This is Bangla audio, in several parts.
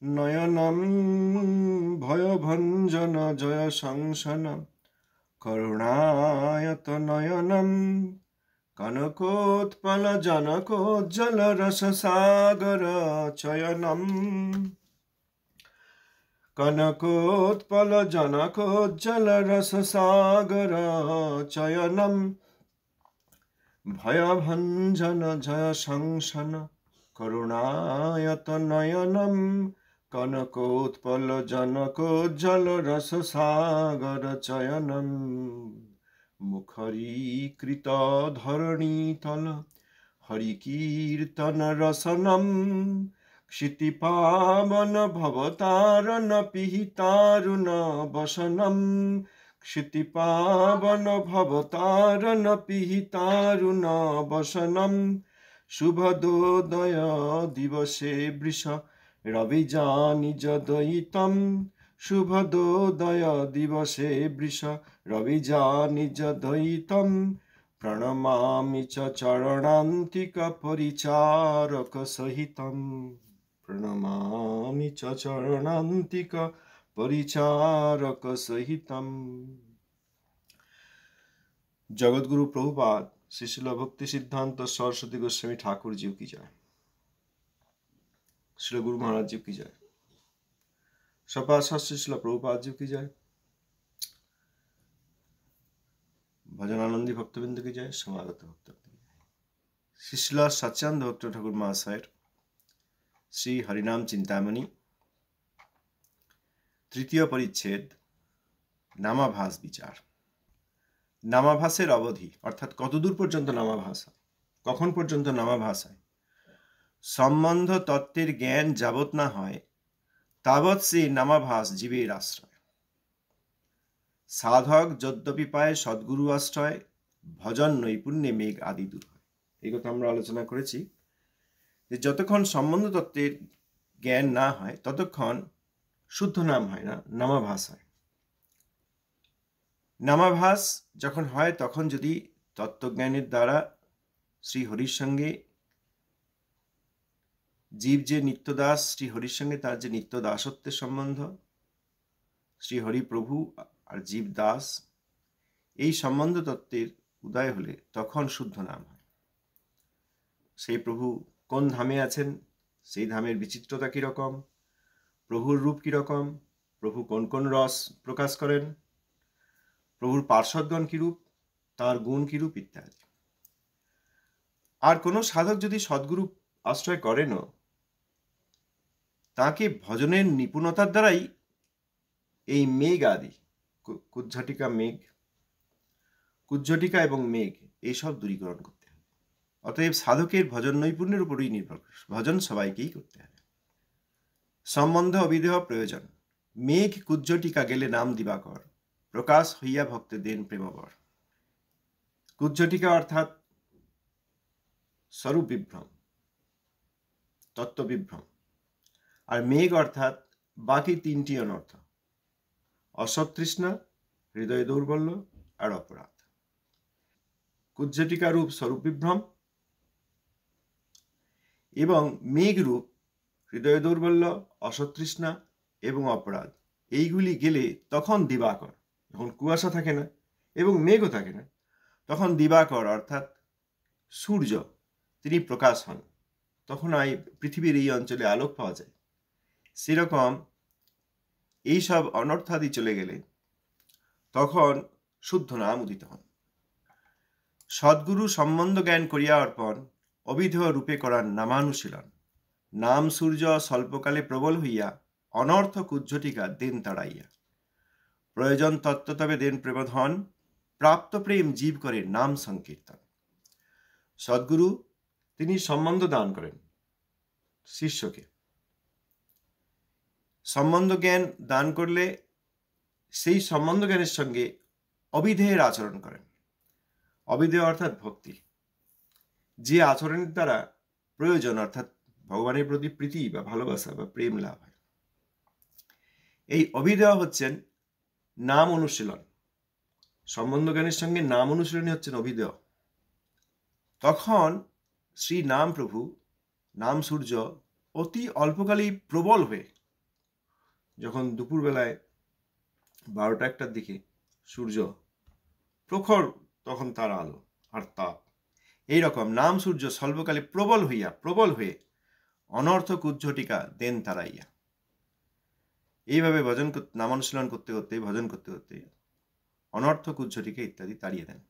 নয়নম ভয়ভঞ্জন জয় সংসন করুণায়ত নয়নম কনকোৎপল জনকোজ্জ্বল রস সাগর চয়নম কনকোৎপল জনকোজ্জ্বল রস সাগর চয়নম ভয়ভঞ্জন জয় সংসন করুণায়ত নয়নম কনকোৎপল জনকোজ্জ্বল রস সাগর চয়নম মুখরীকৃত ধরণীতল হরিকীর্তন রসনম ক্ষিতিপাবন ভবতারণ পিহিতারুণ বসনম ক্ষিতিপাবন ভবতারণ পিহিতারুণ বসনম শুভদোদয় দিবসে বৃষ রবিজানিজ দয়িতম শুভদোদয় দিবসে বৃষ রবিজানিজ দয়িতম প্রণমামি চ চরণান্তিক পরিচারক সহিতম প্রণমামি চ চরণান্তিক পরিচারক সহিতম। জগৎগুরু প্রভুপাদ শ্রী শিল ভক্তি সিদ্ধান্ত সরস্বতী গোস্বামী ঠাকুর जी की जय। श्री गुरु महाराज जी की जय। सपाशास्त्री श्री शिल प्रभुपाद जी की जय। भजनानंदी भक्तबिंद की जय। समागत भक्तबिंद की जय। श्री शिल सच्चिदानंद भक्त ठाकुर महाशयर श्री हरिनाम चिंतामणि तृतीय परिच्छेद नामाभास विचार। নামাভাসের অবধি অর্থাৎ কতদূর পর্যন্ত নামাভাস হয়, কখন পর্যন্ত নামাভাস হয়। সম্বন্ধ তত্ত্বের জ্ঞান যাবৎ না হয় তাবৎ সে নামাভাস জীবের আশ্রয়। সাধক যদ্যপি পায় সদ্গুরু আশ্রয়, ভজন নৈপুণ্যে মেঘ আদি দূর হয়। এই কথা আমরা আলোচনা করেছি যে যতক্ষণ সম্বন্ধ তত্ত্বের জ্ঞান না হয় ততক্ষণ শুদ্ধ নাম হয় না, নামাভাস হয়। নামাভাস যখন হয় তখন যদি তত্ত্বজ্ঞানের দ্বারা শ্রী হরির সঙ্গে জীব যে নিত্যদাস, শ্রী হরির সঙ্গে তার যে নিত্য দাসত্বের সম্বন্ধ, শ্রী হরি প্রভু আর জীব দাস, এই সম্বন্ধ তত্ত্বের উদয় হলে তখন শুদ্ধ নাম হয়। সেই প্রভু কোন ধামে আছেন, সেই ধামের বিচিত্রতা কীরকম, প্রভুর রূপ কীরকম, প্রভু কোন কোন রস প্রকাশ করেন, প্রভুর পার্শ্বদগণ কিরূপ, তাঁর গুণ কিরূপ ইত্যাদি। আর কোনো সাধক যদি সদ্গুরু আশ্রয় করেনও, তাকে ভজনের নিপুণতার দ্বারাই এই মেঘ আদি, কুজ্ঝটিকা মেঘ, কুজ্ঝটিকা এবং মেঘ এইসব দূরীকরণ করতে হবে। অতএব সাধকের ভজন নৈপুণ্যের উপরই নির্ভর করে, ভজন সবাইকেই করতে হবে। সম্বন্ধ অবিদেহ প্রয়োজন, মেঘ কুজ্ঝটিকা গেলে নাম দিবাকর, প্রকাশ হইয়া ভক্তে দেন প্রেমবর। কুজ্ঝটিকা অর্থাৎ স্বরূপ বিভ্রম, তত্ত্ব বিভ্রম, আর মেঘ অর্থাৎ বাকি তিনটি অনর্থ, অসৎতৃষ্ণা, হৃদয় দৌর্বল্য আর অপরাধ। কুজ্ঝটিকা রূপ স্বরূপ বিভ্রম এবং মেঘ রূপ হৃদয় দৌর্বল্য, অসৎতৃষ্ণা এবং অপরাধ, এইগুলি গেলে তখন দিবাকর, যখন কুয়াশা থাকে না এবং মেঘও থাকে না, তখন দিবাকর অর্থাৎ সূর্য তিনি প্রকাশ হন, তখন পৃথিবীর এই অঞ্চলে আলোক পাওয়া যায়। সেরকম এইসব অনর্থাদি চলে গেলে তখন শুদ্ধ নাম উদিত হন। সদ্গুরু সম্বন্ধ জ্ঞান করিয়া অর্পণ, অবিধেয় রূপে করার নামানুশীলন, নাম সূর্য স্বল্পকালে প্রবল হইয়া, অনর্থ কুজ্ঝটিকা দেন তাড়াইয়া। প্রয়োজন তত্ত্ব তবে দেন প্রেমধন, প্রাপ্ত প্রেম জীব করে নাম সংকীর্তন। সদ্গুরু তিনি সম্বন্ধ দান করেন শিষ্যকে। সম্বন্ধ জ্ঞান দান করলে সেই সম্বন্ধ জ্ঞানের সঙ্গে অবিধেয়ের আচরণ করেন। অবিধেয় অর্থাৎ ভক্তি, যে আচরণের দ্বারা প্রয়োজন অর্থাৎ ভগবানের প্রতি প্রীতি বা ভালোবাসা বা প্রেম লাভ হয়। এই অবিধেয় হচ্ছেন নাম অনুশীলন। সম্বন্ধ জ্ঞানের সঙ্গে নাম অনুশীলনী হচ্ছেন অবিধেয়। তখন শ্রী নাম প্রভু, নাম সূর্য অতি অল্পকালেই প্রবল হয়ে যখন দুপুরবেলায় 12টা-1টার দিকে সূর্য প্রখর, তখন তার আলো আর তাপ, এইরকম নাম সূর্য স্বল্পকালে প্রবল হয়ে অনর্থক উজ্জ্বটিকা দেন তারাইয়া। এইভাবে নামানুশীলন করতে করতে, ভজন করতে করতে অনর্থক উজ্জ্বটিকা ইত্যাদি তাড়িয়ে দেন।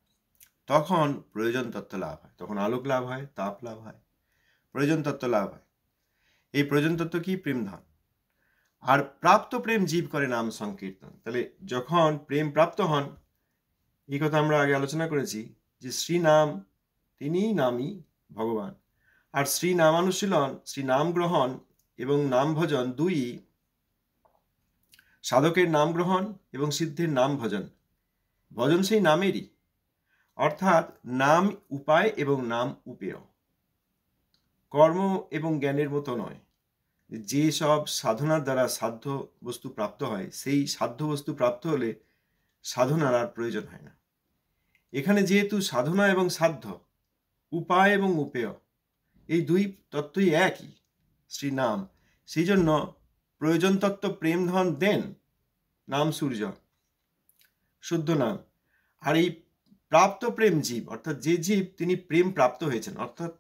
তখন প্রয়োজন তত্ত্ব লাভ হয়, তখন আলোক লাভ হয়, তাপ লাভ হয়, প্রয়োজন তত্ত্ব লাভ হয়। এই প্রয়োজন তত্ত্ব কি? প্রেমধন। আর প্রাপ্ত প্রেম জীব করে নাম সংকীর্তন। তাহলে যখন প্রেম প্রাপ্ত হন, এই কথা আমরা আগে আলোচনা করেছি যে শ্রীনাম, তিনিই নামই ভগবান। আর শ্রী নামানুশীলন, শ্রী নাম গ্রহণ এবং নাম ভজন দুই, সাধকের নাম গ্রহণ এবং সিদ্ধের নাম ভজন। ভজন সেই নামেরই, অর্থাৎ নাম উপায় এবং নাম উপেয়, কর্ম এবং জ্ঞানের মতো নয়। যে সব সাধনার দ্বারা সাধ্য বস্তু প্রাপ্ত হয়, সেই সাধ্য বস্তু প্রাপ্ত হলে সাধনার আর প্রয়োজন হয় না। এখানে যেহেতু সাধনা এবং সাধ্য, উপায় এবং উপেয়, এই দুই তত্ত্বই একই, শ্রীনাম, সেই জন্য প্রয়োজন তত্ত্ব প্রেমধন দেন নাম সূর্য, শুদ্ধ নাম। আর এই প্রাপ্ত প্রেম জীব, অর্থাৎ যে জীব তিনি প্রেম প্রাপ্ত হয়েছেন, অর্থাৎ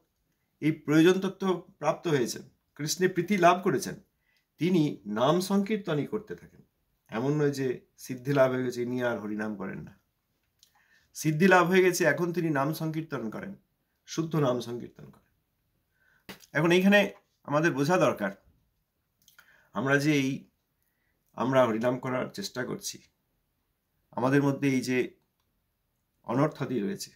এই প্রয়োজন তত্ত্ব প্রাপ্ত হয়েছেন, কৃষ্ণের প্রীতি লাভ করেছেন, তিনি নাম সংকীর্তনই করতে থাকেন। এমন নয় যে সিদ্ধি লাভ হয়ে গেছে, ইনি আর হরিনাম করেন না। সিদ্ধি লাভ হয়ে গেছে, এখন তিনি নাম সংকীর্তন করেন, শুদ্ধ নাম সংকীর্তন করেন। এখন এইখানে আমাদের বোঝা দরকার, আমরা হরিনাম করার চেষ্টা করছি, আমাদের মধ্যে এই যে অনর্থাদি রয়েছে,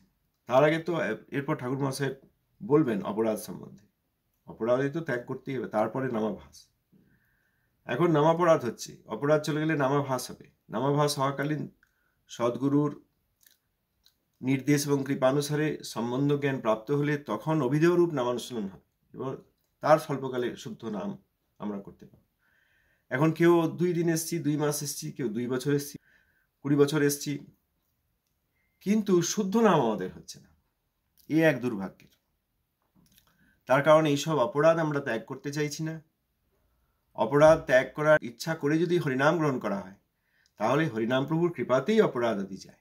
তার আগে তো এরপর ঠাকুর মহাশয় বলবেন অপরাধ সম্বন্ধে। অপরাধই তো ত্যাগ করতেই হবে, তারপরে নামাভাস। এখন নামাপরাধ হচ্ছে, অপরাধ চলে গেলে নামাভাস হবে। নামাভাস হওয়াকালীন সদ্গুরুর নির্দেশ এবং কৃপানুসারে সম্বন্ধ জ্ঞান প্রাপ্ত হলে তখন অভিধেয় রূপ নামানুশীলন হবে, এবার তার স্বল্পকালে শুদ্ধ নাম আমরা করতে পারব। এখন কেউ 2 দিন এসছি, 2 মাস এসছি, কেউ 2 বছর এসছি, 20 বছর এসছি, কিন্তু শুদ্ধ নাম আমাদের হচ্ছে না। এই এক দুর্ভাগ্যের। তার কারণ এইসব অপরাধ আমরা ত্যাগ করতে চাইছি না। অপরাধ ত্যাগ করার ইচ্ছা করে যদি হরিনাম গ্রহণ করা হয়, তাহলে হরিনাম প্রভুর কৃপাতেই অপরাধ আদি যায়।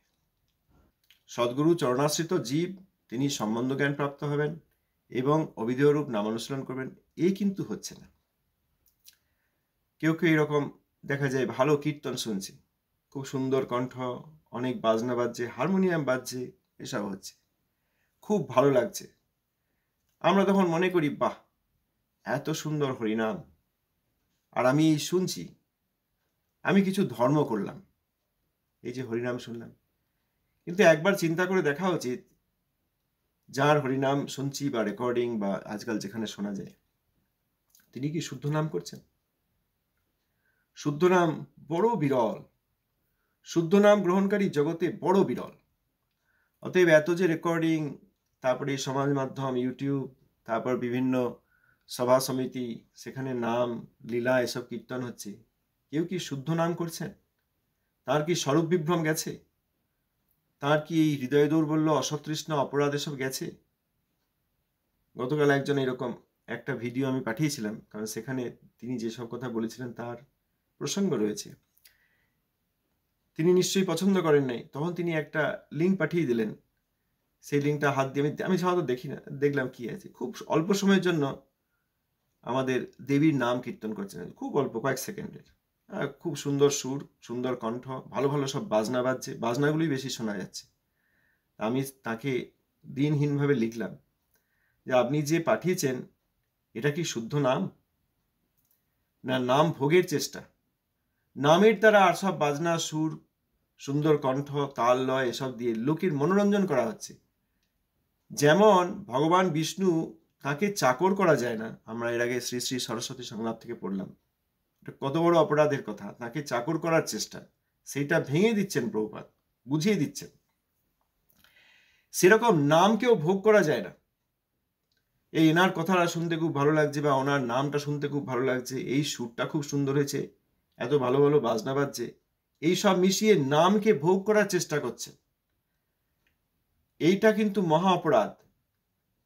সদ্গুরু চরণাশ্রিত জীব তিনি সম্বন্ধ জ্ঞান প্রাপ্ত হবেন এবং অভিধেয় রূপ নামানুশীলন করবেন, এই কিন্তু হচ্ছে না। কেউ কেউ এরকম দেখা যায় ভালো কীর্তন শুনছে, খুব সুন্দর কণ্ঠ, অনেক বাজনা বাজছে, হারমোনিয়াম বাজছে, এসব হচ্ছে, খুব ভালো লাগছে। আমরা তখন মনে করি, বাহ, এত সুন্দর হরিনাম, আর আমি শুনছি, আমি কিছু ধর্ম করলাম, এই যে হরিনাম শুনলাম। কিন্তু একবার চিন্তা করে দেখা উচিত, যার হরিনাম শুনছি বা রেকর্ডিং বা আজকাল যেখানে শোনা যায়, তিনি কি শুদ্ধ নাম করছেন? শুদ্ধ নাম বড় বিরল, শুদ্ধ নাম গ্রহণকারী জগতে বড় বিরল। অতএব এত যে রেকর্ডিং, তারপরে সমাজ মাধ্যম, ইউটিউব, তারপর বিভিন্ন সভা সমিতি, সেখানে নাম লীলা এসব কীর্তন হচ্ছে, কেউ কি শুদ্ধ নাম করছেন? তার কি স্বরূপ বিভ্রম গেছে? তার কি এই হৃদয় দৌর্বল্য, অসতৃষ্ণ, অপরাধ এসব গেছে? গতকাল একজন এরকম একটা ভিডিও আমি পাঠিয়েছিলাম, কারণ সেখানে তিনি যেসব কথা বলেছিলেন তার প্রসঙ্গ রয়েছে। তিনি নিশ্চয়ই পছন্দ করেন নাই, তখন তিনি একটা লিঙ্ক পাঠিয়ে দিলেন। সেই লিঙ্কটা হাত দিয়ে আমি সাধারণত দেখি না, দেখলাম কি আছে। খুব অল্প সময়ের জন্য আমাদের দেবীর নাম কীর্তন করছেন, খুব অল্প, কয়েক সেকেন্ডের, খুব সুন্দর সুর, সুন্দর কণ্ঠ, ভালো ভালো সব বাজনা বাজছে, বাজনাগুলোই বেশি শোনা যাচ্ছে। আমি তাকে দিনহীনভাবে লিখলাম যে আপনি যে পাঠিয়েছেন, এটা কি শুদ্ধ নাম, না নাম ভোগের চেষ্টা? নামের দ্বারা আর সব বাজনা, সুর, সুন্দর কণ্ঠ, তাল, লয় এসব দিয়ে লোকের মনোরঞ্জন করা হচ্ছে। যেমন ভগবান বিষ্ণু, তাকে চাকর করা যায় না। আমরা এর আগে শ্রী শ্রী সরস্বতী সংলাপ থেকে পড়লাম, এটা কত বড় অপরাধের কথা। তাকে চাকর করার চেষ্টা, সেইটা ভেঙে দিচ্ছেন প্রভুপাদ, বুঝিয়ে দিচ্ছেন। সেরকম নামকেও ভোগ করা যায় না। এই এনার কথাটা শুনতে খুব ভালো লাগছে, বা ওনার নামটা শুনতে খুব ভালো লাগছে, এই সুরটা খুব সুন্দর হয়েছে, এত ভালো ভালো বাজনা বাজছে, এই সব মিশিয়ে নামকে ভোগ করার চেষ্টা করছে। এইটা কিন্তু মহা অপরাধ।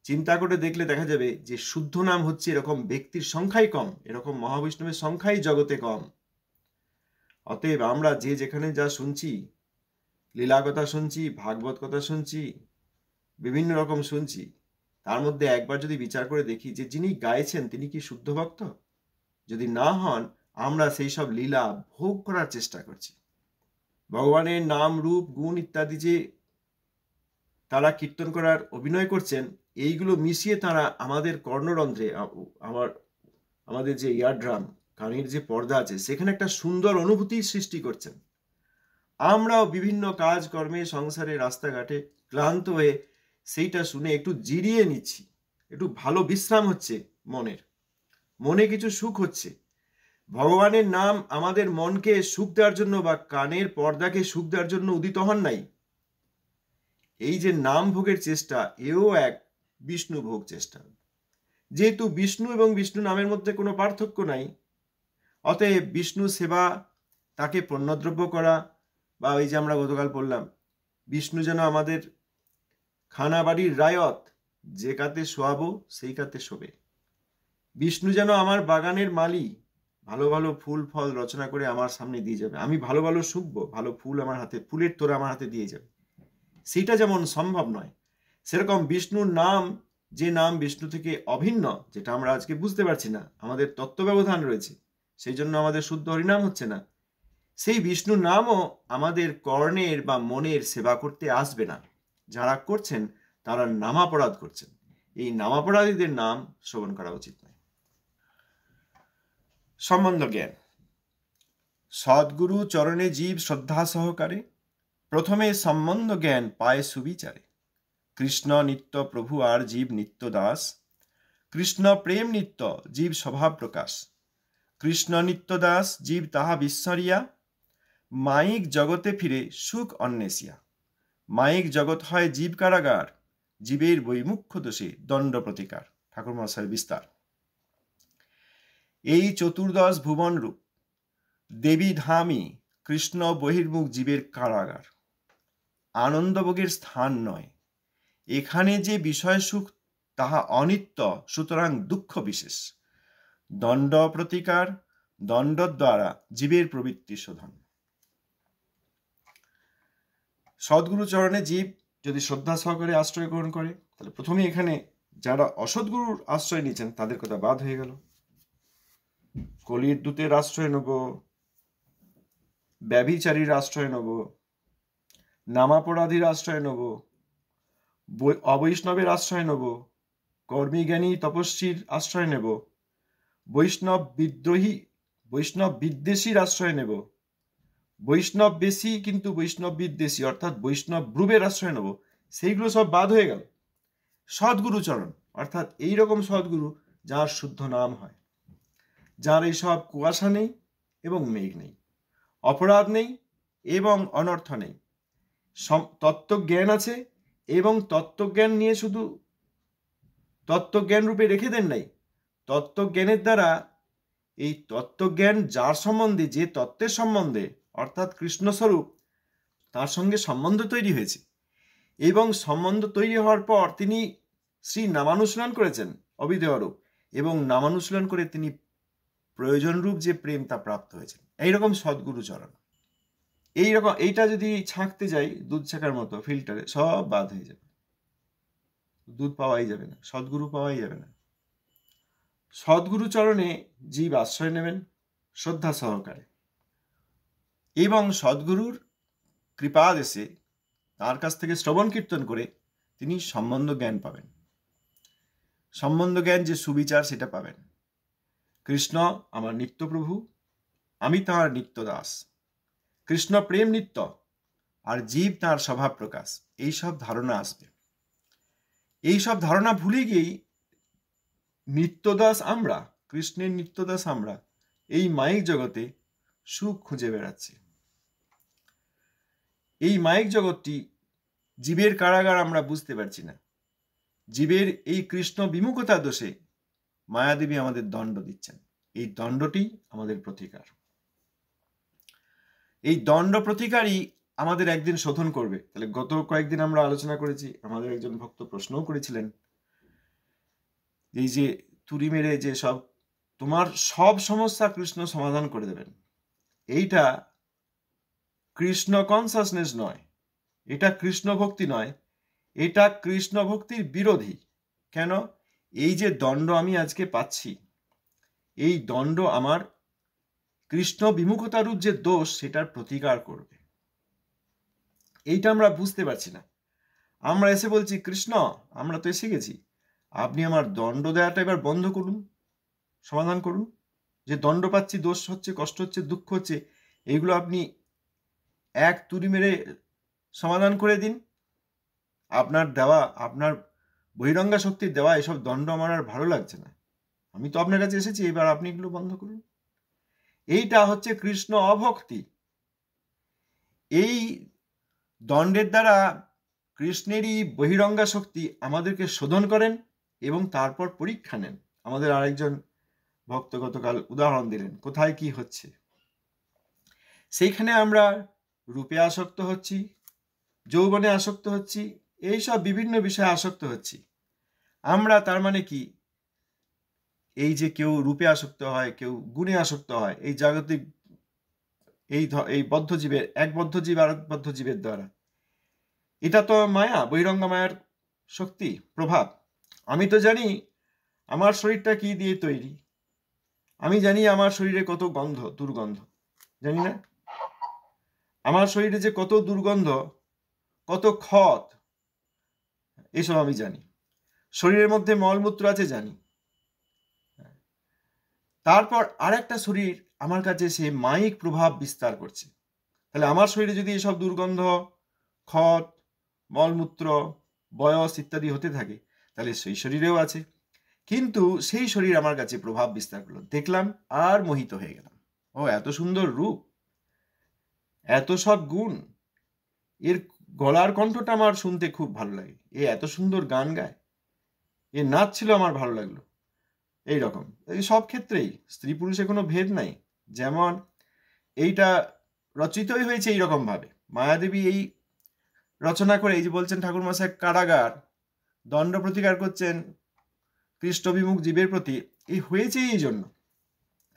চিন্তা করে দেখলে দেখা যাবে যে শুদ্ধ নাম হচ্ছে এরকম ব্যক্তির সংখ্যাই কম, এরকম মহাবৈষ্ণবের সংখ্যাই জগতে কম। অতএব আমরা যে যেখানে যা শুনছি, লীলা কথা শুনছি, ভাগবত কথা শুনছি, বিভিন্ন রকম শুনছি, তার মধ্যে একবার যদি বিচার করে দেখি যে যিনি গাইছেন তিনি কি শুদ্ধ ভক্ত? যদি না হন, আমরা সেই সব লীলা ভোগ করার চেষ্টা করছি। ভগবানের নাম, রূপ, গুণ ইত্যাদি যে তারা কীর্তন করার অভিনয় করছেন, এইগুলো মিশিয়ে তারা আমাদের কর্ণরন্ধ্রে, আমাদের যে ইয়ারড্রাম, কানের যে পর্দা আছে, সেখানে একটা সুন্দর অনুভূতি সৃষ্টি করছেন। আমরাও বিভিন্ন কাজকর্মে, সংসারে, রাস্তাঘাটে ক্লান্ত হয়ে সেইটা শুনে একটু জিরিয়ে নিচ্ছি, একটু ভালো বিশ্রাম হচ্ছে, মনে কিছু সুখ হচ্ছে। ভগবানের নাম আমাদের মনকে সুখ দেওয়ার জন্য বা কানের পর্দাকে সুখ দেওয়ার জন্য উদিত হন নাই। এই যে নাম ভোগের চেষ্টা, এও এক বিষ্ণু ভোগ চেষ্টা। যেহেতু বিষ্ণু এবং বিষ্ণু নামের মধ্যে কোনো পার্থক্য নাই, অতএব বিষ্ণু সেবা, তাকে পণ্যদ্রব্য করা, বা ওই যে আমরা গতকাল বললাম, বিষ্ণু যেন আমাদের খানা বাড়ির রায়ত, যে কাতে শোয়াবো সেই কাতে শোবে। বিষ্ণু যেন আমার বাগানের মালি, ভালো ভালো ফুল ফল রচনা করে আমার সামনে দিয়ে যাবে, আমি ভালো ভালো শুকবো, ভালো ফুল আমার হাতে, ফুলের তোড়া আমার হাতে দিয়ে যাবে। সেটা যেমন সম্ভব নয়, সেরকম বিষ্ণুর নাম, যে নাম বিষ্ণু থেকে অভিন্ন, যেটা আমরা আজকে বুঝতে পারছি না, আমাদের তত্ত্ব ব্যবধান রয়েছে, সেই জন্য আমাদের শুদ্ধ হরিনাম হচ্ছে না, সেই বিষ্ণুর নামও আমাদের কর্ণের বা মনের সেবা করতে আসবে না। যারা করছেন তারা নামাপরাধ করছেন। এই নামাপরাধীদের নাম শ্রবণ করা উচিত নয়। সম্বন্ধ জ্ঞান। সদ্গুরু চরণে জীব শ্রদ্ধা সহকারে প্রথমে সম্বন্ধ জ্ঞান পায় সুবিচারে। কৃষ্ণ নিত্য প্রভু আর জীব নিত্য দাস, কৃষ্ণ প্রেম নিত্য জীব স্বভাব প্রকাশ। কৃষ্ণ নিত্য দাস জীব তাহা বিস্মরিয়া, মায়িক জগতে ফিরে সুখ অন্বেষিয়া। মায়িক জগৎ হয় জীব কারাগার, জীবের বৈমুখ্য দোষে দণ্ড প্রতিকার। ঠাকুর মহাশয়ের বিস্তার। এই চতুর্দশ ভুবন রূপ দেবী ধামী, কৃষ্ণ বহির্মুখ জীবের কারাগার। আনন্দভোগের স্থান নয়, এখানে যে বিষয় সুখ তাহা অনিত্য, সুতরাং দুঃখ বিশেষ। দণ্ড প্রতিকার, দণ্ড দ্বারা জীবের প্রবৃত্তি শোধন। সদ্গুরু চরণে জীব যদি শ্রদ্ধা সহকারে আশ্রয় গ্রহণ করে, তাহলে প্রথমে এখানে যারা অসৎগুরুর আশ্রয় নিচ্ছেন তাদের কথা বাদ হয়ে গেল। কলির দূতের আশ্রয় নেব, ব্যভিচারীর আশ্রয় নেব, নামাপরাধীর আশ্রয় নেব, অবৈষ্ণবের আশ্রয় নেব, কর্মী জ্ঞানী তপস্বীর আশ্রয় নেব, বৈষ্ণব বিদ্রোহী, বৈষ্ণব বিদ্বেষীর আশ্রয় নেব, বৈষ্ণব বেশি কিন্তু বৈষ্ণব বিদ্বেষী অর্থাৎ বৈষ্ণব ব্রুবের আশ্রয় নেব, সেইগুলো সব বাদ হয়ে গেল। সদ্গুরু চরণ অর্থাৎ এইরকম সদ্গুরু যার শুদ্ধ নাম হয়, যার এইসব কুয়াশা নেই এবং মেঘ নেই, অপরাধ নেই এবং অনর্থ নেই, তত্ত্বজ্ঞান আছে এবং তত্ত্বজ্ঞান নিয়ে শুধু তত্ত্বজ্ঞান রূপে রেখে দেন নাই, তত্ত্বজ্ঞানের দ্বারা এই তত্ত্বজ্ঞান যার সম্বন্ধে, যে তত্ত্বের সম্বন্ধে অর্থাৎ কৃষ্ণস্বরূপ, তার সঙ্গে সম্বন্ধ তৈরি হয়েছে এবং সম্বন্ধ তৈরি হওয়ার পর তিনি শ্রী নামানুশীলন করেছেন অবিধেয়রূপ, এবং নামানুশীলন করে তিনি প্রয়োজন রূপ যে প্রেম তা প্রাপ্ত হয়েছেন। এইরকম সদ্গুরু চরণ। এইরকম এইটা যদি ছাঁকতে যাই দুধ ছাঁকার মতো ফিল্টারে, সব বাদ হয়ে যাবে, দুধ পাওয়াই যাবে না, সদ্গুরু পাওয়াই যাবে না। সদ্গুরু চরণে জীব আশ্রয় নেবেন শ্রদ্ধা সহকারে, এবং সদ্গুরুর কৃপাদেশে তার কাছ থেকে শ্রবণ কীর্তন করে তিনি সম্বন্ধ জ্ঞান পাবেন। সম্বন্ধ জ্ঞান যে সুবিচার সেটা পাবেন। কৃষ্ণ আমার নিত্য প্রভু, আমি তাঁর নিত্য দাস, কৃষ্ণ প্রেম নিত্য আর জীব তাঁর স্বভাব প্রকাশ, এইসব ধারণা আসবে। এইসব ধারণা ভুলে গিয়েই নিত্যদাস আমরা, কৃষ্ণের নিত্যদাস আমরা এই মায়িক জগতে সুখ খুঁজে বেড়াচ্ছি। এই মায়িক জগৎটি জীবের কারাগার আমরা বুঝতে পারছি না। জীবের এই কৃষ্ণ বিমুখতা দোষে মায়াদেবী আমাদের দণ্ড দিচ্ছেন। এই দণ্ডটি আমাদের প্রতিকার। এই দণ্ড প্রতিকারই আমাদের একদিন শোধন করবে। তাহলে গত কয়েকদিন আমরা আলোচনা করেছি, আমাদের একজন ভক্ত প্রশ্নও করেছিলেন, এই যে তুড়ি মেরে যে সব তোমার সব সমস্যা কৃষ্ণ সমাধান করে দেবেন, এইটা কৃষ্ণ কনসাসনেস নয়, এটা কৃষ্ণ ভক্তি নয়, এটা কৃষ্ণ ভক্তির বিরোধী। কেন? এই যে দণ্ড আমি আজকে পাচ্ছি, এই দণ্ড আমার কৃষ্ণ বিমুখতারূপ যে দোষ সেটার প্রতিকার করবে। এইটা আমরা বুঝতে পারছি না। আমরা এসে বলছি, কৃষ্ণ আমরা তো এসে গেছি, আপনি আমার দণ্ড দেওয়াটা এবার বন্ধ করুন, সমাধান করুন। যে দণ্ড পাচ্ছি, দোষ হচ্ছে, কষ্ট হচ্ছে, দুঃখ হচ্ছে, এইগুলো আপনি এক তুড়ি মেরে সমাধান করে দিন। আপনার দেওয়া, আপনার বহিরঙ্গা শক্তির দেওয়া এসব দণ্ড আমার আর ভালো লাগছে না, আমি তো আপনার কাছে এসেছি, এবার আপনি এগুলো বন্ধ করুন। এইটা হচ্ছে কৃষ্ণ অভক্তি। এই দণ্ডের দ্বারা কৃষ্ণেরই বহিরঙ্গা শক্তি আমাদেরকে শোধন করেন এবং তারপর পরীক্ষা নেন। আমাদের আরেকজন ভক্ত গতকাল উদাহরণ দিলেন, কোথায় কি হচ্ছে। সেইখানে আমরা রূপে আসক্ত হচ্ছি, যৌবনে আসক্ত হচ্ছি, এইসব বিভিন্ন বিষয়ে আসক্ত হচ্ছি। আমরা তার মানে কি, এই যে কেউ রূপে আসক্ত হয়, কেউ গুণে আসক্ত হয়, এই জাগতিক এই বদ্ধজীবের, এক বদ্ধজীব আর এক বদ্ধজীবের দ্বারা, এটা তো মায়া, বহিরঙ্গ মায়ার শক্তি প্রভাব। আমি তো জানি আমার শরীরটা কি দিয়ে তৈরি, আমি জানি আমার শরীরে কত গন্ধ, দুর্গন্ধ, জানি না? আমার শরীরে যে কত দুর্গন্ধ, কত ক্ষত, এসব আমি জানি। শরীরের মধ্যে মলমূত্র আছে জানি। তারপর আরেকটা শরীর আমার কাছে সে মায়িক প্রভাব বিস্তার করছে। তাহলে আমার শরীরে যদি এসব দুর্গন্ধ, ক্ষত, মলমূত্র, বয়স ইত্যাদি হতে থাকে, তাহলে সেই শরীরেও আছে। কিন্তু সেই শরীর আমার কাছে প্রভাব বিস্তার করলো, দেখলাম আর মোহিত হয়ে গেলাম। ও এত সুন্দর রূপ, এত সব গুণ, এর গলার কণ্ঠটা আমার শুনতে খুব ভালো লাগে, এ এত সুন্দর গান গায়, এ নাচ ছিল আমার ভালো লাগলো। এই রকম এই সব ক্ষেত্রেই স্ত্রী পুরুষে কোনো ভেদ নাই। যেমন এইটা রচিতই হয়েছে এইরকম ভাবে, মায়াদেবী এই রচনা করে, এই যে বলছেন ঠাকুরমশাই কারাগার, দণ্ড প্রতিকার করছেন কৃষ্ণবিমুখ জীবের প্রতি, এই হয়েছে এই জন্য।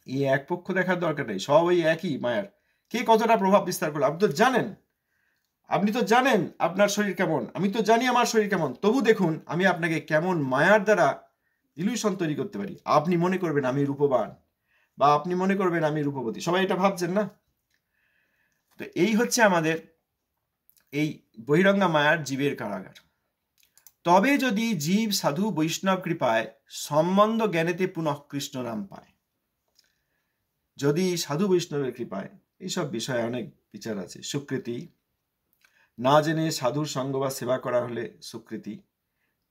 এই এক পক্ষ দেখার দরকার নেই, সব ওই একই মায়ার। কে কতটা প্রভাব বিস্তার করলো আপনি তো জানেন, আপনি তো জানেন আপনার শরীর কেমন, আমি তো জানি আমার শরীর কেমন, তবু দেখুন আমি আপনাকে কেমন মায়ার দ্বারা ইলিউশন তৈরি করতে পারি। আপনি মনে করবেন আমি রূপবান, বা আপনি মনে করবেন আমি রূপবতী, সবাই এটা ভাবছেন না? তো এই হচ্ছে আমাদের এই বহিরঙ্গা মায়ার জীবের কারাগার। তবে যদি জীব সাধু বৈষ্ণব কৃপায় সম্বন্ধ জ্ঞানেতে পুনঃ কৃষ্ণ নাম পায়, যদি সাধু বৈষ্ণবের কৃপায়, এইসব বিষয়ে অনেক বিচার আছে। সুকৃতি, না জেনে সাধুর সঙ্গ বা সেবা করা হলে সুকৃতি,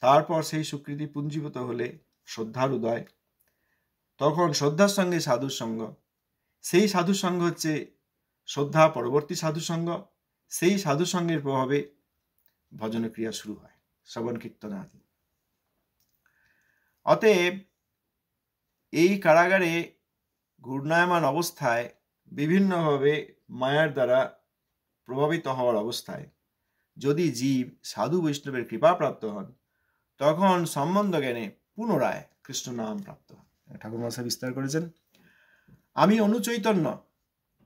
তারপর সেই সুকৃতি পুঞ্জীভূত হলে শ্রদ্ধার উদয়, তখন শ্রদ্ধার সঙ্গে সাধুর সঙ্গ, সেই সাধুর সঙ্গ হচ্ছে শ্রদ্ধা পরবর্তী সাধু সঙ্গ, সেই সাধু সঙ্গের প্রভাবে ভজন ক্রিয়া শুরু হয়, শ্রবণ কীর্তন আদি। অতএব এই কারাগারে ঘূর্ণায়মান অবস্থায়, বিভিন্নভাবে মায়ার দ্বারা প্রভাবিত হওয়ার অবস্থায় যদি জীব সাধু বৈষ্ণবের কৃপা প্রাপ্ত হন, তখন সম্বন্ধ জ্ঞানে পুনরায় কৃষ্ণ নাম প্রাপ্ত হন। ঠাকুর মশাই বিস্তার করেছেন, আমি অনুচৈতন্য,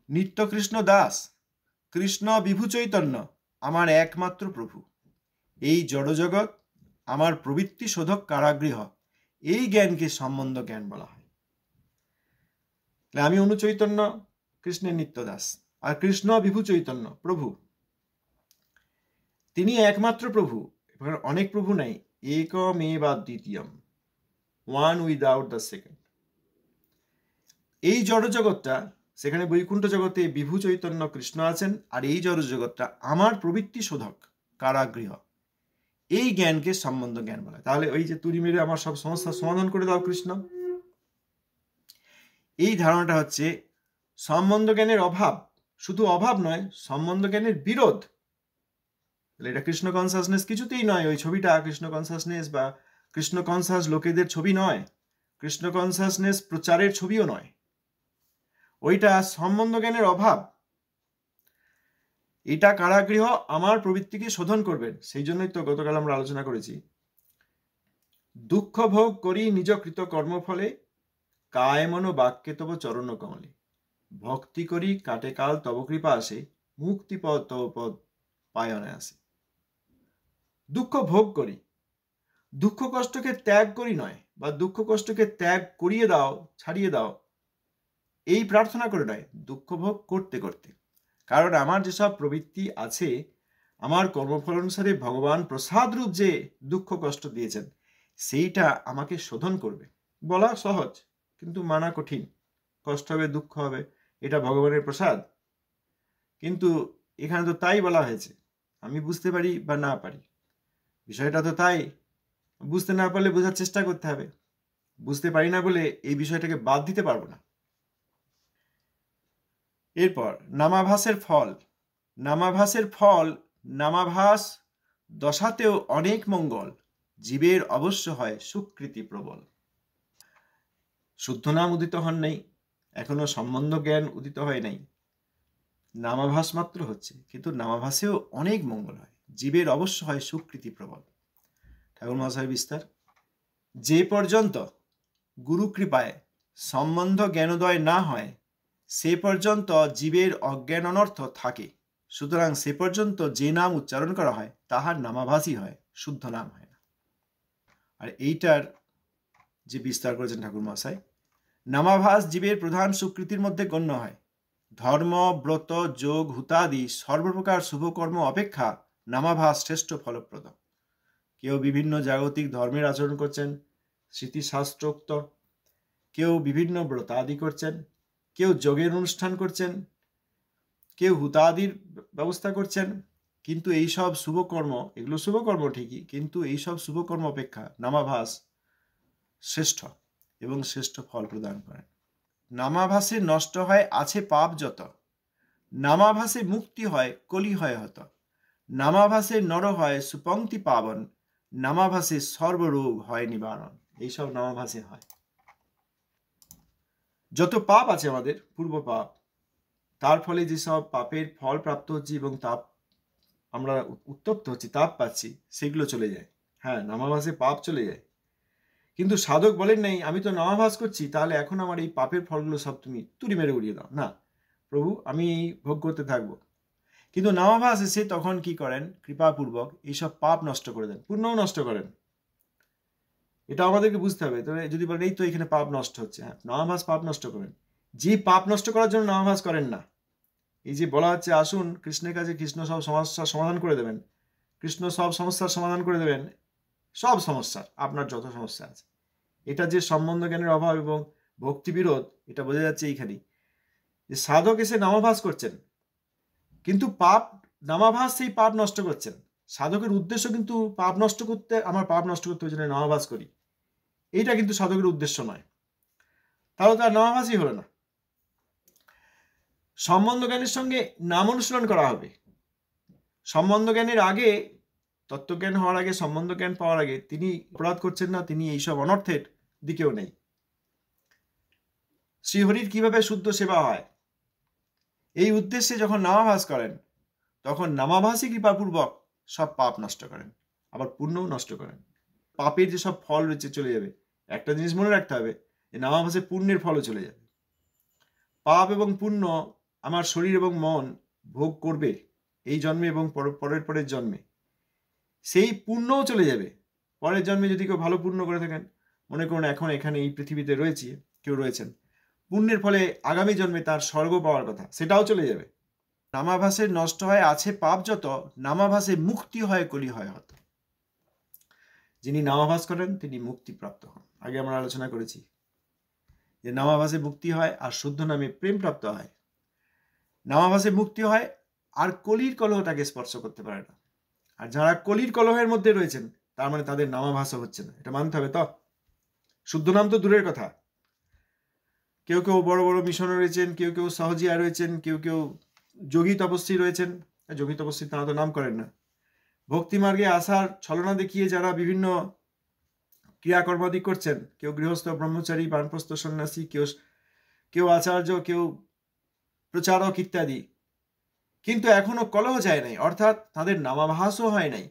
নিত্য কৃষ্ণ দাস, কৃষ্ণ বিভু চৈতন্য আমার একমাত্র প্রভু, এই জড়জগৎ আমার প্রবৃত্তি শোধক কারাগৃহ, এই জ্ঞানকে সম্বন্ধ জ্ঞান বলা হয়। আমি অনুচৈতন্য, কৃষ্ণের নিত্য দাস, আর কৃষ্ণ বিভু চৈতন্য প্রভু, তিনি একমাত্র প্রভু, অনেক প্রভু নাই, একমেবা দ্বিতীয়ম, ওয়ান উইদাউট দ্য সেকেন্ড। এই জড়জগৎটা, সেখানে বৈকুণ্ঠ জগতে বিভু চৈতন্য কৃষ্ণ আছেন, আর এই জড়জগৎটা আমার প্রবৃত্তি শোধক কারাগৃহ, এই জ্ঞানকে সম্বন্ধ জ্ঞান বলা। তাহলে ওই যে তুড়ি মেরে আমার সব সমস্যার সমাধান করে দাও কৃষ্ণ, এই ধারণাটা হচ্ছে সম্বন্ধ জ্ঞানের অভাব। শুধু অভাব নয়, সম্বন্ধ জ্ঞানের বিরোধ। এটা কৃষ্ণ কনসাসনেস কিছুতেই নয়। ওই ছবিটা কৃষ্ণ কনসাসনেস বা কৃষ্ণ কনসাস লোকেদের ছবি নয়, কৃষ্ণ কনসাসনেস প্রচারের ছবিও নয়, ওইটা সম্বন্ধ জ্ঞানের অভাব। এটা কারাগৃহ আমার প্রবৃত্তিকে শোধন করবেন। সেই জন্যই তো গতকাল আমরা আলোচনা করেছি, দুঃখ ভোগ করি নিজ কৃত কর্মফলে, কায় মন বাক্যে তব চরণ কমলে, ভক্তি করি কাটে কাল তব কৃপা আসে, মুক্তিপদ তব পদ পায় অনায়াসে। দুঃখ ভোগ করি, দুঃখ কষ্টকে ত্যাগ করি নয়, বা দুঃখ কষ্টকে ত্যাগ করিয়ে দাও, ছাড়িয়ে দাও, এই প্রার্থনা করে নয়, দুঃখ ভোগ করতে করতে। কারণ আমার যেসব প্রবৃত্তি আছে, আমার কর্মফল অনুসারে ভগবান প্রসাদ রূপ যে দুঃখ কষ্ট দিয়েছেন, সেইটা আমাকে শোধন করবে। বলা সহজ, কিন্তু মানা কঠিন। কষ্ট হবে, দুঃখ হবে, এটা ভগবানের প্রসাদ। কিন্তু এখানে তো তাই বলা হয়েছে, আমি বুঝতে পারি বা না পারি, বিষয়টা তো তাই। বুঝতে না পারলে বোঝার চেষ্টা করতে হবে। বুঝতে পারি না বলে এই বিষয়টাকে বাদ দিতে পারবো না। এরপর নামাভাসের ফল। নামাভাসের ফল, নামাভাস দশাতেও অনেক মঙ্গল, জীবের অবশ্য হয় সুকৃতি প্রবল। শুদ্ধ নাম উদিত হন নাই, এখনো সম্বন্ধ জ্ঞান উদিত হয় নাই, নামাভাস মাত্র হচ্ছে, কিন্তু নামাভাসেও অনেক মঙ্গল হয়, জীবের অবশ্য হয় সুকৃতি প্রবল। ঠাকুর মহাশয় বিস্তার, যে পর্যন্ত গুরু কৃপায় সম্বন্ধ জ্ঞানোদয় না হয়, সে পর্যন্ত জীবের অজ্ঞান অনর্থ থাকে। সুতরাং সে পর্যন্ত যে নাম উচ্চারণ করা হয় তাহার নামাভাসই হয়, শুদ্ধ নাম হয় না। আর এইটার যে বিস্তার করেছেন ঠাকুর মহাশয়, নামাভাস জীবের প্রধান সুকৃতির মধ্যে গণ্য হয়। ধর্ম, ব্রত, যোগ, হুতাদি সর্বপ্রকার শুভকর্ম অপেক্ষা নামাভাস শ্রেষ্ঠ ফলপ্রদ। কেউ বিভিন্ন জাগতিক ধর্মের আচরণ করছেন, স্মৃতিশাস্ত্রোক্ত, কেউ বিভিন্ন ব্রতাদি করছেন, কেউ যোগের অনুষ্ঠান করছেন, কেউ হুতাদির ব্যবস্থা করছেন, কিন্তু এইসব শুভকর্ম, এগুলো শুভকর্ম ঠিকই, কিন্তু এইসব শুভকর্ম অপেক্ষা নামাভাস শ্রেষ্ঠ এবং শ্রেষ্ঠ ফল প্রদান করেন। নামাভাসে নষ্ট হয় আছে পাপ যত, নামাভাসে মুক্তি হয় কলি হয় হত, নামাভাসে নর হয় সুপংক্তি পাবন, নামাভাসে সর্বরোগ হয় নিবারণ। এইসব নামাভাসে হয়। যত পাপ আছে আমাদের, পূর্ব পাপ, তার ফলে যেসব পাপের ফল প্রাপ্ত হচ্ছে এবং তাপ আমরা উত্তপ্ত হচ্ছি, তাপ পাচ্ছি, সেগুলো চলে যায়। হ্যাঁ, নামাভাসে পাপ চলে যায়, কিন্তু সাধক বলেন নাই আমি তো নামাভাস করছি, তাহলে এখন আমার এই পাপের ফলগুলো সব তুমি তুড়ি মেরে উড়িয়ে দাও। না প্রভু, আমি এই ভোগ করতে থাকবো। কিন্তু নামাভাস এসে তখন কি করেন, কৃপাপূর্বক এইসব পাপ নষ্ট করে দেন, পুণ্যও নষ্ট করেন। এটা আমাদেরকে বুঝতে হবে। তবে যদি বলেন এই তো এখানে পাপ নষ্ট হচ্ছে, হ্যাঁ, নামাভাস পাপ নষ্ট করেন। যে পাপ নষ্ট করার জন্য নামাভাস করেন না, এই যে বলা হচ্ছে আসুন কৃষ্ণের কাছে, কৃষ্ণ সব সমস্যার সমাধান করে দেবেন, কৃষ্ণ সব সমস্যার সমাধান করে দেবেন, সব সমস্যার, আপনার যত সমস্যা আছে, এটা যে সম্বন্ধ জ্ঞানের অভাব এবং ভক্তি বিরোধ, এটা বোঝা যাচ্ছে এইখানেই। যে সাধক এসে নামাভাস করছেন, কিন্তু পাপ, নামাভাস সেই পাপ নষ্ট করছেন। সাধকের উদ্দেশ্য কিন্তু পাপ নষ্ট করতে, আমার পাপ নষ্ট করতে ওই জন্য নামাভাস করি, এইটা কিন্তু সাধকের উদ্দেশ্য নয়, তাহলে তার নামাভাসই হলো না। সম্বন্ধ জ্ঞানের সঙ্গে নাম অনুশীলন করা হবে। সম্বন্ধ জ্ঞানের আগে, তত্ত্বজ্ঞান হওয়ার আগে, সম্বন্ধ জ্ঞান পাওয়ার আগে তিনি অপরাধ করছেন না, তিনি এইসব অনর্থের দিকেও নেই। শ্রীহরির কিভাবে শুদ্ধ সেবা হয়, এই উদ্দেশ্যে যখন নামাভাস করেন, তখন নামাভাসই কৃপাপূর্বক সব পাপ নষ্ট করেন, আবার পুণ্যও নষ্ট করেন। পাপের যে সব ফল রয়েছে চলে যাবে। একটা জিনিস মনে রাখতে হবে, যে নামাভাসে পুণ্যের ফলও চলে যাবে। পাপ এবং পুণ্য আমার শরীর এবং মন ভোগ করবে এই জন্মে এবং পরের পরের জন্মে, সেই পুণ্যও চলে যাবে। পরের জন্মে যদি কেউ ভালো পুণ্য করে থাকেন, মনে করুন এখন এখানে এই পৃথিবীতে রয়েছে, কেউ রয়েছেন, পুণ্যের ফলে আগামী জন্মে তার স্বর্গ পাওয়ার কথা, সেটাও চলে যাবে। নামাভাসে নষ্ট হয় আছে পাপ যত, নামাভাসে মুক্তি হয় কলি হয় হত। যিনি নামাভাস করেন তিনি মুক্তি প্রাপ্ত হন। আগে আমরা আলোচনা করেছি যে নামাভাসে মুক্তি হয় আর শুদ্ধ নামে প্রেম প্রাপ্ত হয়। নামাভাসে মুক্তি হয় আর কলির কলহটাকে স্পর্শ করতে পারে না। আর যারা কলির কলহের মধ্যে রয়েছেন, তার মানে তাদের নামাভাসও হচ্ছে না, এটা মানতে হবে। তো শুদ্ধ নাম তো দূরের কথা, কেউ কেউ বড় বড় মিশনে রয়েছেন, কেউ কেউ সহজিয়া রয়েছেন, কেউ কেউ যোগী তপস্বী রয়েছেন। যোগী তপস্বী তারা তো নাম করেন না। ভক্তিমার্গে আসার ছলনা দেখিয়ে যারা বিভিন্ন ক্রিয়াকর্মাদি করছেন, কেউ গৃহস্থ ব্রহ্মচারী, বানপ্রস্থ সন্ন্যাসী, কেউ আচার্য, কেউ প্রচারক ইত্যাদি, কিন্তু এখনো কলহ যায় নাই, অর্থাৎ তাদের নামাভাসও হয় নাই।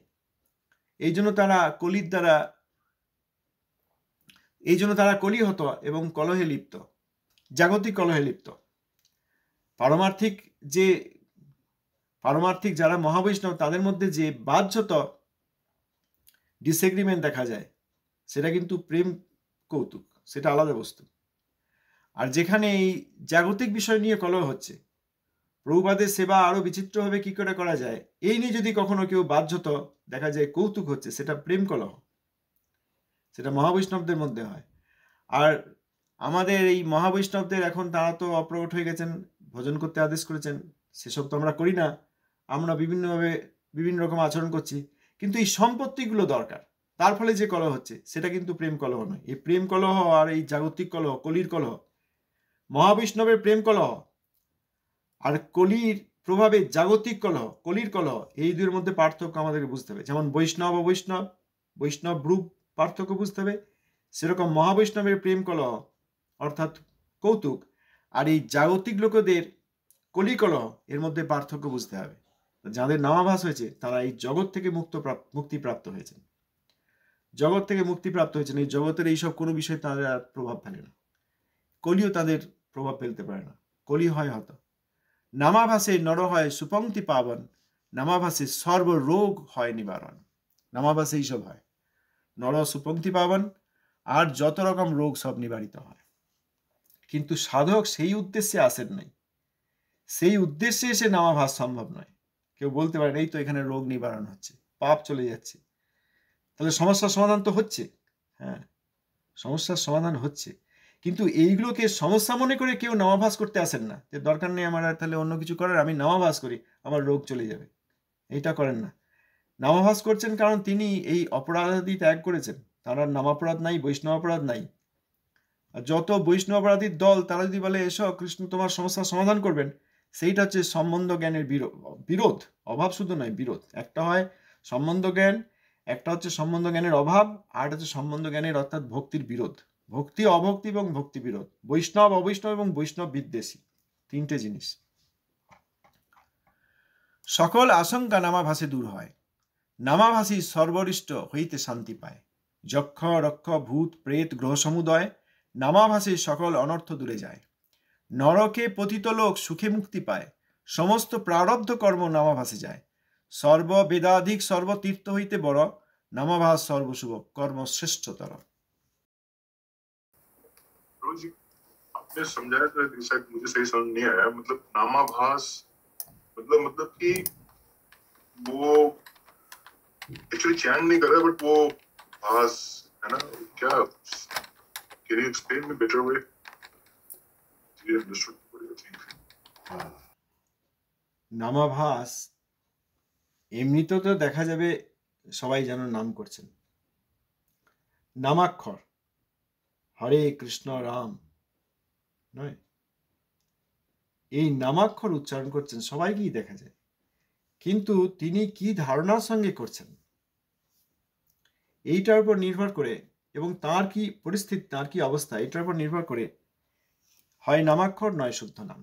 এই জন্য তারা কলির দ্বারা, এই জন্য তারা কলিহত এবং কলহে লিপ্ত, জাগতিক কলহে লিপ্ত। পারমার্থিক যে পারমার্থিক যারা মহাবৈষ্ণব তাদের মধ্যে যে বাহ্যত ডিসএগ্রিমেন্ট দেখা যায় সেটা কিন্তু প্রেম কৌতুক, সেটা আলাদা বস্তু। আর যেখানে এই জাগতিক বিষয় নিয়ে কলহ হচ্ছে, প্রভুপাদের সেবা আরো বিচিত্রভাবে কি করে করা যায় এই নিয়ে যদি কখনো কেউ বাহ্যত দেখা যায় কৌতুক হচ্ছে, সেটা প্রেম কলহ, সেটা মহাবৈষ্ণবদের মধ্যে হয়। আর আমাদের এই মহাবৈষ্ণবদের এখন তারা তো অপ্রকট হয়ে গেছেন, ভজন করতে আদেশ করেছেন, সেসব তো আমরা করি না, আমরা বিভিন্নভাবে বিভিন্ন রকম আচরণ করছি। কিন্তু এই সম্পত্তিগুলো দরকার, তার ফলে যে কলহ হচ্ছে সেটা কিন্তু প্রেম কলহ নয়। এই প্রেম কলহ আর এই জাগতিক কলহ, কলির কলহ, মহাবৈষ্ণবের প্রেম কলহ আর কলির প্রভাবে জাগতিক কলহ, কলির কলহ, এই দুইয়ের মধ্যে পার্থক্য আমাদেরকে বুঝতে হবে। যেমন বৈষ্ণব ও বৈষ্ণব, বৈষ্ণব রূপ পার্থক্য বুঝতে হবে, সেরকম মহাবৈষ্ণবের প্রেম কলহ অর্থাৎ কৌতুক আর এই জাগতিক লোকদের কলি কলহ, এর মধ্যে পার্থক্য বুঝতে হবে। যাদের নামাভাস হয়েছে তারা এই জগৎ থেকে মুক্তিপ্রাপ্ত হয়েছেন, জগৎ থেকে মুক্তিপ্রাপ্ত হয়েছেন। এই জগতের এইসব কোনো বিষয়ে তাদের আর প্রভাব ফেলে না, কলিও তাদের প্রভাব ফেলতে পারে না। কলি হয় হত নামাভাসে নর হয় সুপংক্তি পাবন, নামাভাসে সর্বরোগ হয় নিবারণ। নামাভাসে এইসব হয়, নর সুপংক্তি পাবন, আর যত রকম রোগ সব নিবারিত হয়। কিন্তু সাধক সেই উদ্দেশ্যে আসেন নাই, সেই উদ্দেশ্যে এসে নামাভাস সম্ভব নয়। কেউ বলতে পারেন এই তো এখানে রোগ নিবারণ হচ্ছে, পাপ চলে যাচ্ছে, তাহলে সমস্যার সমাধান তো হচ্ছে। হ্যাঁ, সমস্যার সমাধান হচ্ছে, কিন্তু এইগুলোকে সমস্যা মনে করে কেউ নামাভাস করতে আসেন না, যে দরকার নেই আমার তাহলে অন্য কিছু করার, আমি নামাভাস করি আমার রোগ চলে যাবে, এইটা করেন না। নামাভাস করছেন কারণ তিনি এই অপরাধী ত্যাগ করেছেন, তার আর নামাপরাধ নাই, বৈষ্ণব অপরাধ নাই। আর যত বৈষ্ণব অপরাধীর দল তারা যদি বলে এসো কৃষ্ণ তোমার সমস্যার সমাধান করবেন, সেইটা হচ্ছে সম্বন্ধ জ্ঞানের বিরোধ। অভাব শুধু নয়, বিরোধ। একটা হয় সম্বন্ধ জ্ঞান, একটা হচ্ছে সম্বন্ধ জ্ঞানের অভাব, আর একটা হচ্ছে সম্বন্ধ জ্ঞানের অর্থাৎ ভক্তির বিরোধ। ভক্তি অভক্তি এবং ভক্তি বিরোধ, বৈষ্ণব অবৈষ্ণব এবং বৈষ্ণব বিদ্বেষী, তিনটে জিনিস। সকল আশঙ্কা নামাভাসে দূর হয়, নামাভাসী সর্বরিষ্ট হইতে শান্তি পায়। যক্ষ রক্ষ ভূত প্রেত গ্রহ সমুদয়, নামাভাসে সকল অনর্থ দূরে যায়। নরকে পতিত লোক সুখে মুক্তি পায়, সমস্ত প্রারব্ধ কর্ম নামাভাসে যায়। সর্ব বেদাধিক সর্বতীর্থ হইতে বড়, नामाभास सर्वशुभ कर्म श्रेष्ठतर। आपने समझाया तो शायद मुझे सही समझ नहीं आया। मतलब नामाभास मतलब कि वो एक्चुअली चैन नहीं कर रहा, बट वो भास है ना, क्या can you explain me better way? ये अंडरस्टूड नामाभास এমনিতে তো দেখা যাবে সবাই যেন নাম করছেন, নামাক্ষর হরে কৃষ্ণ রাম নয়, এই নামাক্ষর উচ্চারণ করছেন সবাইকেই দেখা যায়, কিন্তু তিনি কি ধারণার সঙ্গে করছেন এইটার উপর নির্ভর করে এবং তার কি পরিস্থিতি, তার কি অবস্থা, এটার উপর নির্ভর করে হয় নামাক্ষর নয় শুদ্ধ নাম।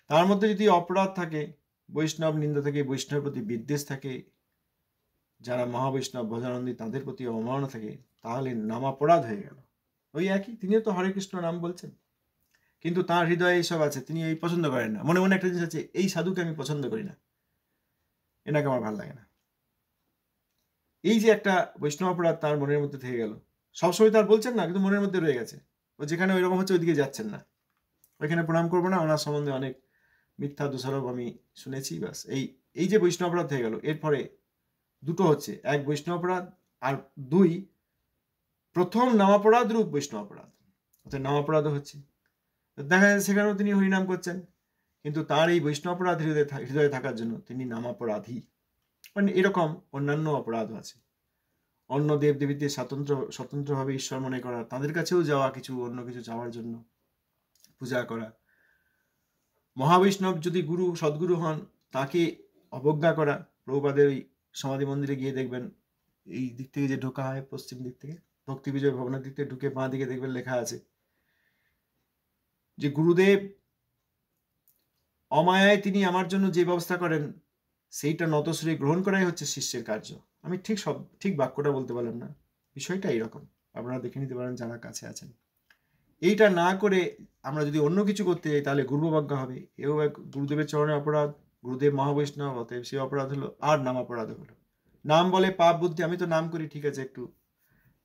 তার মধ্যে যদি অপরাধ থাকে, বৈষ্ণব নিন্দা থাকে, বৈষ্ণবের প্রতি বিদ্বেষ থাকে, যারা মহাবৈষ্ণব ভজনানন্দী তাদের প্রতি অবমাননা থাকে, তাহলে নামাপরাধ হয়ে গেল। ওই একই, তিনিও তো হরে কৃষ্ণ নাম বলছেন, কিন্তু তার হৃদয়ে এইসব আছে, তিনি এই পছন্দ করেন না। মনে মনে একটা জিনিস আছে, এই সাধুকে আমি পছন্দ করি না, এনাকে আমার ভালো লাগে না। এই যে একটা বৈষ্ণব অপরাধ তার মনের মধ্যে থেকে গেল, সবসময় তার বলছেন না, কিন্তু মনের মধ্যে রয়ে গেছে। ও যেখানে ওই রকম হচ্ছে ওইদিকে যাচ্ছেন না, ওইখানে প্রণাম করবো না, ওনার সম্বন্ধে অনেক মিথ্যা দোষারোপ আমি শুনেছি। বাস এই যে বৈষ্ণব অপরাধ হয়ে গেল, এরপরে দুটো হচ্ছে, এক বৈষ্ণব অপরাধ, আর দুই প্রথম নামাপরাধ রূপ বৈষ্ণব অপরাধ, অর্থাৎ নামাপরাধও হচ্ছে। দেখা যায় সেখানেও তিনি হরিনাম করছেন, কিন্তু তার এই বৈষ্ণব অপরাধ হৃদয়ে থাকার জন্য তিনি নামাপরাধী। মানে এরকম অন্যান্য অপরাধও আছে, অন্য দেবদেবীতে স্বতন্ত্রভাবে ঈশ্বর মনে করা, তাদের কাছেও যাওয়া, কিছু অন্য কিছু চাওয়ার জন্য পূজা করা, মহাবৈষ্ণব যদি গুরু সদ্গুরু হন তাকে অবজ্ঞা করা। প্রভুপাদের ওই সমাধি মন্দিরে গিয়ে দেখবেন, এই দিক থেকে যে ঢোকা হয় পশ্চিম দিক থেকে, ভক্তি বিজয় ভবনের দিক থেকে ঢুকে বাঁ দিকে দেখবেন লেখা আছে যে গুরুদেব অমায়ায় তিনি আমার জন্য যে ব্যবস্থা করেন সেইটা নতশ্রী গ্রহণ করাই হচ্ছে শিষ্যের কার্য। আমি ঠিক বাক্যটা বলতে পারলাম না, বিষয়টা এইরকম, আপনারা দেখে নিতে পারেন যারা কাছে আছেন। এইটা না করে আমরা যদি অন্য কিছু করতে যাই তাহলে গুরুবজ্ঞা হবে, এও এক গুরুদেবের চরণে অপরাধ, গুরুদেব মহাবৈষ্ণব, অতএব সে অপরাধ হলো, আর নাম অপরাধ হলো। নাম বলে পাপ বুদ্ধি, আমি তো নাম করি, ঠিক আছে একটু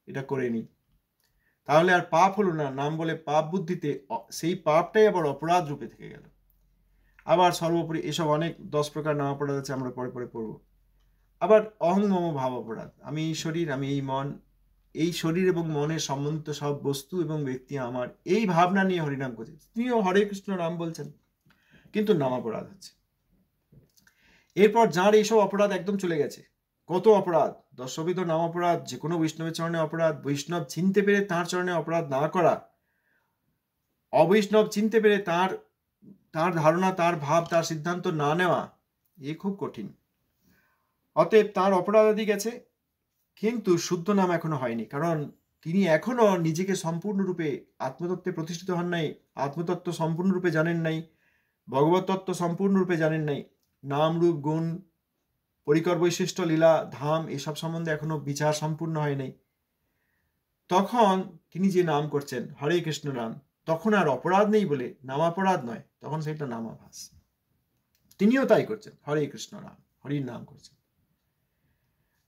এটা করে নিই, তাহলে আর পাপ হলো না, নাম বলে পাপ বুদ্ধিতে সেই পাপটাই আবার অপরাধ রূপে থেকে গেল। আবার সর্বোপরি এসব অনেক 10 প্রকার নাম অপরাধ আছে, আমরা পরে পরে পড়ব। আবার অহং মম ভাব অপরাধ, আমি এই শরীর, আমি এই মন, এই শরীর এবং মনের সম্বন্ধিত সব বস্তু এবং ব্যক্তি আমার, এই ভাবনা নিয়ে হরিনাম করছে। তিনিও হরে কৃষ্ণ নাম বলছেন, কিন্তু নাম অপরাধ হচ্ছে। এরপর যার এইসব অপরাধ একদম চলে গেছে, কত অপরাধ, দশবিধ নাম অপরাধ, যে কোনো বৈষ্ণবের চরণে অপরাধ, বৈষ্ণব চিনতে পেরে তাঁর চরণে অপরাধ না করা, অবৈষ্ণব চিনতে পেরে তার ধারণা, তার ভাব, তার সিদ্ধান্ত না নেওয়া, এ খুব কঠিন। অতএব তার অপরাধ আদি গেছে, কিন্তু শুদ্ধ নাম এখনো হয়নি, কারণ তিনি এখনো নিজেকে সম্পূর্ণরূপে আত্মতত্ত্বে প্রতিষ্ঠিত হন নাই, আত্মতত্ত্ব সম্পূর্ণরূপে জানেন নাই, ভগবত তত্ত্ব সম্পূর্ণরূপে জানেন নাই, নাম রূপ গুণ পরিকর বৈশিষ্ট্য লীলা ধাম এসব সম্বন্ধে এখনো বিচার সম্পূর্ণ হয় নাই। তখন তিনি যে নাম করছেন হরে কৃষ্ণ নাম, তখন আর অপরাধ নেই বলে নামাপরাধ নয়, তখন সেটা নামাভাস। তিনিও তাই করছেন, হরে কৃষ্ণ নাম, হরির নাম করছেন।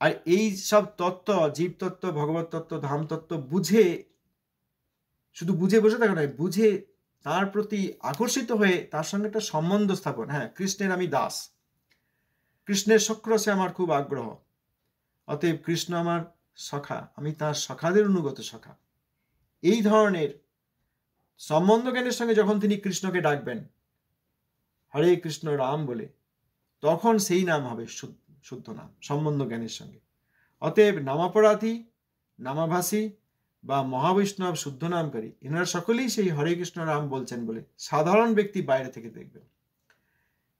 আর এই সব তত্ত্ব, জীব তত্ত্ব, ভগবত তত্ত্ব, ধাম তত্ত্ব বুঝে, শুধু বুঝে বসে থাকা নয়, বুঝে তার প্রতি আকর্ষিত হয়ে তার সঙ্গে একটা সম্বন্ধ স্থাপন। হ্যাঁ, কৃষ্ণের আমি দাস, কৃষ্ণের সক্রসে আমার খুব আগ্রহ, অতএব কৃষ্ণ আমার সখা, আমি তার সখাদের অনুগত সখা। এই ধরনের সম্বন্ধ জ্ঞানের সঙ্গে যখন তিনি কৃষ্ণকে ডাকবেন হরে কৃষ্ণ রাম বলে, তখন সেই নাম হবে শুদ্ধ নাম, সম্বন্ধ জ্ঞানের সঙ্গে। অতএব নামাপরাধী, নামাভাসী বা মহাবৈষ্ণব শুদ্ধ নামকারী, এনারা সকলেই সেই হরে কৃষ্ণ রাম বলছেন বলে সাধারণ ব্যক্তি বাইরে থেকে দেখবেন,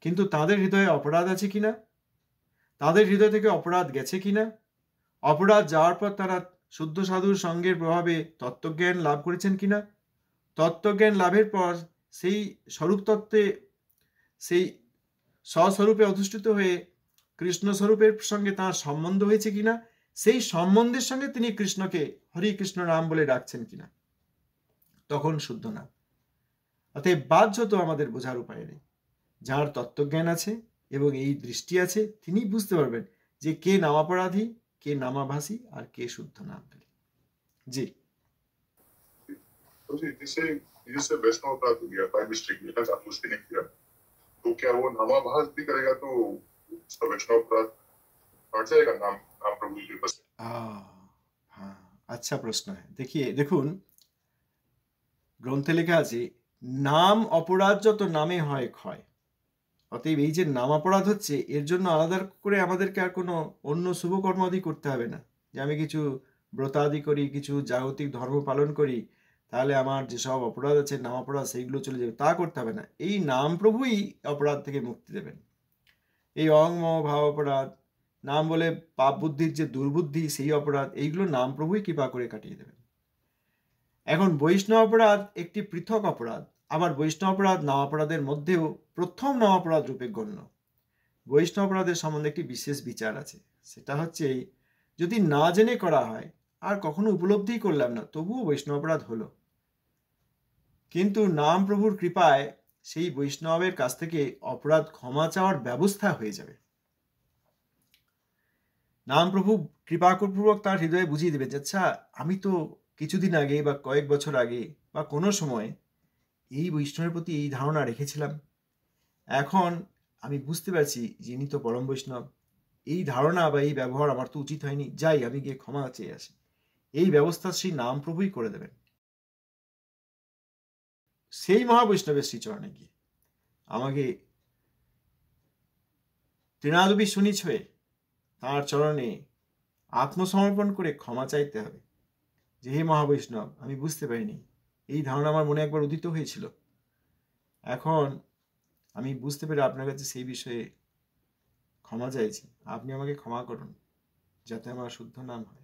কিন্তু তাদের হৃদয়ে অপরাধ আছে কিনা, তাদের হৃদয় থেকে অপরাধ গেছে কিনা, অপরাধ যাওয়ার পর তারা শুদ্ধ সাধুর সঙ্গের প্রভাবে তত্ত্বজ্ঞান লাভ করেছেন কিনা, তত্ত্বজ্ঞান লাভের পর সেই স্বরূপ তত্ত্বে, সেই স্বস্বরূপে অধিষ্ঠিত হয়ে কৃষ্ণ স্বরূপের সঙ্গে তাঁর সম্বন্ধ হয়েছে কিনা, সেই সম্বন্ধের সঙ্গে তিনি কৃষ্ণকে হরে কৃষ্ণ রাম বলে ডাকছেন কিনা, তখন শুদ্ধ নাম। অতএব বাহ্য তো আমাদের বোঝার উপায় নেই, যার তত্ত্বজ্ঞান আছে এবং এই দৃষ্টি আছে, তিনি বুঝতে পারবেন যে কে নামাপরাধী, কে নামাভাসী, আর কে শুদ্ধ নামকারী। জি, तो जिसे वैष्णव अपराध हो गया बाय मिस्टेक, जानबूझ के नहीं किया, तो क्या वो नामाभास भी करेगा तो उसका वैष्णव अपराध हट जाएगा? नाम नाम प्रभु जी बस। हाँ, अच्छा प्रश्न है। দেখুন গ্রন্থে লেখা আছে নাম অপরাধ যত নামে হয় ক্ষয়। অতএব এই যে নাম অপরাধ হচ্ছে, এর জন্য আলাদা করে আমাদেরকে আর কোনো অন্য শুভকর্ম আদি করতে হবে না, যে আমি কিছু ব্রতাদি করি, কিছু জাগতিক ধর্ম পালন করি, তাহলে আমার যেসব অপরাধ আছে নাম অপরাধ সেইগুলো চলে যাবে, তা করতে হবে না। এই নাম প্রভুই অপরাধ থেকে মুক্তি দেবেন। এই অহংম ভাব অপরাধ, নাম বলে পাপ বুদ্ধির যে দুর্বুদ্ধি, সেই অপরাধ, এইগুলো নাম প্রভুই কৃপা করে কাটিয়ে দেবেন। এখন বৈষ্ণব অপরাধ একটি পৃথক অপরাধ, আবার বৈষ্ণব অপরাধ নাম অপরাধের মধ্যেও প্রথম নাম অপরাধ রূপে গণ্য। বৈষ্ণব অপরাধের সম্বন্ধে একটি বিশেষ বিচার আছে, সেটা হচ্ছে যদি না জেনে করা হয়, আর কখনো উপলব্ধি করলাম না, তবুও বৈষ্ণব অপরাধ হলো, কিন্তু নাম প্রভুর কৃপায় সেই বৈষ্ণবের কাছ থেকে অপরাধ ক্ষমা চাওয়ার ব্যবস্থা হয়ে যাবে। নাম প্রভু কৃপাপূর্বক তার হৃদয়ে বুঝিয়ে দেবে যে আচ্ছা, আমি তো কিছুদিন আগে বা কয়েক বছর আগে বা কোনো সময় এই বৈষ্ণবের প্রতি এই ধারণা রেখেছিলাম, এখন আমি বুঝতে পারছি যিনি তো পরম বৈষ্ণব, এই ধারণা বা এই ব্যবহার আমার তো উচিত হয়নি, যাই আমি গিয়ে ক্ষমা চেয়ে আসি। এই ব্যবস্থা শ্রী নাম প্রভুই করে দেবেন। সেই মহাবৈষ্ণবের শ্রীচরণে গিয়ে আমাকে তৃণাদবি শুনিছ হয়ে তাঁর চরণে আত্মসমর্পণ করে ক্ষমা চাইতে হবে, যে হে মহাবৈষ্ণব, আমি বুঝতে পারিনি, এই ধারণা আমার মনে একবার উদিত হয়েছিল, এখন আমি বুঝতে পেরে আপনার কাছে সেই বিষয়ে ক্ষমা চাইছি, আপনি আমাকে ক্ষমা করুন যাতে আমার শুদ্ধ নাম হয়।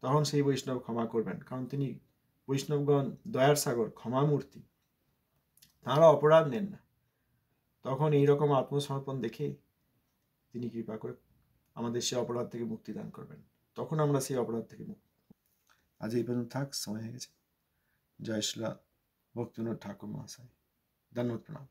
তখন সেই বৈষ্ণব ক্ষমা করবেন, কারণ তিনি বৈষ্ণবগণ দয়ার সাগর, ক্ষমামূর্তি, তাঁরা অপরাধ নেন না। তখন এইরকম আত্মসমর্পণ দেখে তিনি কৃপা করে আমাদের সেই অপরাধ থেকে মুক্তি দান করবেন, তখন আমরা সেই অপরাধ থেকে মুক্তি। আজ এই পর্যন্ত থাক, সময় হয়ে গেছে। জয় শ্রীলা ভক্তিবিনোদ ঠাকুর মহাশয়, ধন্যবাদ, প্রণাম।